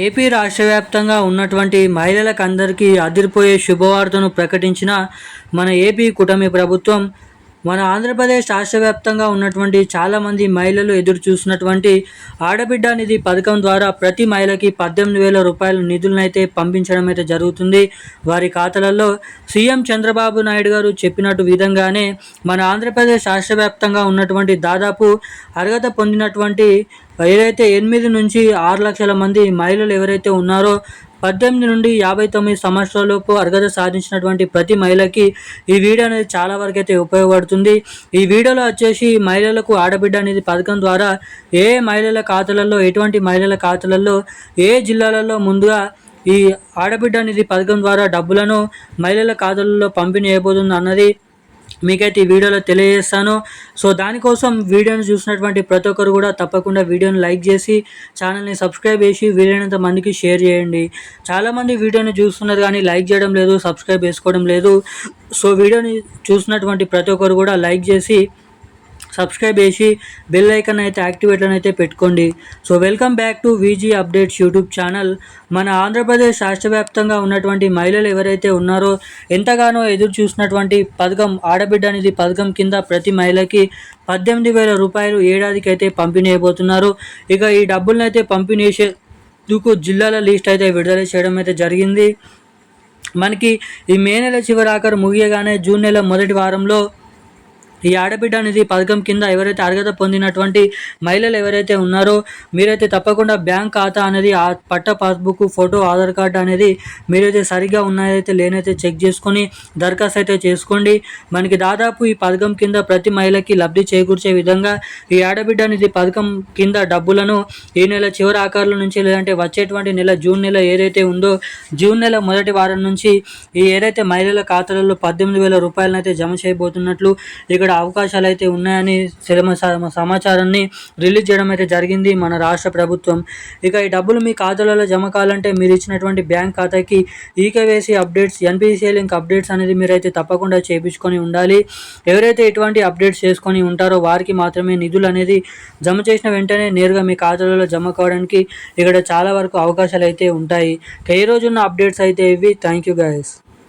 AP రాష్ట్ర వ్యాప్తంగా ఉన్నటువంటి మహిళలకందరికీ అదిరిపోయే శుభవార్తను ప్రకటించిన మన ఏపీ కూటమి ప్రభుత్వం. మన ఆంధ్రప్రదేశ్ రాష్ట్ర వ్యాప్తంగా ఉన్నటువంటి చాలామంది మహిళలు ఎదురు చూసినటువంటి ఆడబిడ్డ నిధి పథకం ద్వారా ప్రతి మహిళకి 18,000 రూపాయల నిధులనైతే పంపించడం అయితే జరుగుతుంది వారి ఖాతాలలో. సీఎం చంద్రబాబు నాయుడు గారు చెప్పినట్టు విధంగానే మన ఆంధ్రప్రదేశ్ రాష్ట్ర వ్యాప్తంగా ఉన్నటువంటి దాదాపు అర్హత పొందినటువంటి ఏదైతే 8 నుంచి 6 లక్షల మంది మహిళలు ఎవరైతే ఉన్నారో 18 నుండి 59 సంవత్సరాలలోపు అర్హత సాధించినటువంటి ప్రతి మహిళకి ఈ వీడియో అనేది చాలా వరకు అయితే ఉపయోగపడుతుంది. ఈ వీడియోలో వచ్చేసి మహిళలకు ఆడబిడ్డ అనేది పథకం ద్వారా ఏ మహిళల ఖాతాలలో, ఎటువంటి మహిళల ఖాతాలలో, ఏ జిల్లాలలో ముందుగా ఈ ఆడబిడ్డ నిధి పథకం ద్వారా డబ్బులను మహిళల ఖాతాలలో పంపిణీ చేయబోతుంది అన్నది మీకైతే ఈ వీడియోలో తెలియజేస్తాను. సో దానికోసం వీడియోని చూసినటువంటి ప్రతి ఒక్కరు కూడా తప్పకుండా వీడియోని లైక్ చేసి ఛానల్ని సబ్స్క్రైబ్ చేసి వీలైనంత మందికి షేర్ చేయండి. చాలామంది వీడియోని చూస్తున్నారు కానీ లైక్ చేయడం లేదు, సబ్స్క్రైబ్ చేసుకోవడం లేదు. సో వీడియోని చూసినటువంటి ప్రతి ఒక్కరు కూడా లైక్ చేసి సబ్స్క్రైబ్ చేసి బెల్ ఐకాన్ అయితే యాక్టివేట్లను అయితే పెట్టుకోండి. So welcome back to VG updates YouTube channel. మన ఆంధ్రప్రదేశ్ రాష్ట్ర వ్యాప్తంగా ఉన్నటువంటి మహిళలు ఎవరైతే ఉన్నారో ఎంతగానో ఎదురు చూసినటువంటి పథకం ఆడబిడ్డ నిధి పథకం కింద ప్రతి మహిళకి 18,000 రూపాయలు ఏడాదికి అయితే పంపిణీ అయిపోతున్నారు. ఇక ఈ డబ్బులను అయితే పంపిణీ చేసేందుకు జిల్లాల లిస్ట్ అయితే విడుదల చేయడం అయితే జరిగింది. మనకి ఈ మే నెల చివరాఖరు ముగియగానే జూన్ నెల మొదటి వారంలో ఈ ఆడబిడ్డ నిధి పథకం కింద ఎవరైతే అర్హత పొందినటువంటి మహిళలు ఎవరైతే ఉన్నారో మీరైతే తప్పకుండా బ్యాంక్ ఖాతా అనేది పట్ట పాస్బుక్, ఫోటో, ఆధార్ కార్డు అనేది మీరైతే సరిగ్గా ఉన్నాయైతే లేనైతే చెక్ చేసుకొని దరఖాస్తు అయితే చేసుకోండి. మనకి దాదాపు ఈ పథకం కింద ప్రతి మహిళకి లబ్ధి చేకూర్చే విధంగా ఈ ఆడబిడ్డ నిధి పథకం కింద డబ్బులను ఈ నెల చివరి ఆఖరుల నుంచి లేదంటే వచ్చేటువంటి నెల జూన్ నెల ఏదైతే ఉందో జూన్ నెల మొదటి వారం నుంచి ఈ ఏదైతే మహిళల ఖాతాలలో 18,000 రూపాయలను అయితే జమ చేయబోతున్నట్లు ఇక్కడ అవకాశాలు అయితే ఉన్నాయని సమాచారాన్ని రిలీజ్ చేయడం అయితే జరిగింది మన రాష్ట్ర ప్రభుత్వం. ఇక ఈ డబ్బులు మీ ఖాతాలలో జమ కావాలంటే మీరు ఇచ్చినటువంటి బ్యాంక్ ఖాతాకి eKYC updates, NPCI link updates అనేది మీరైతే తప్పకుండా చేయించుకొని ఉండాలి. ఎవరైతే ఇటువంటి అప్డేట్స్ చేసుకొని ఉంటారో వారికి మాత్రమే నిధులు అనేది జమ చేసిన వెంటనే నేరుగా మీ ఖాతాలలో జమ కావడానికి ఇక్కడ చాలా వరకు అవకాశాలు అయితే ఉంటాయి. ఈ రోజున్న అప్డేట్స్ అయితే ఇవి. Thank you guys.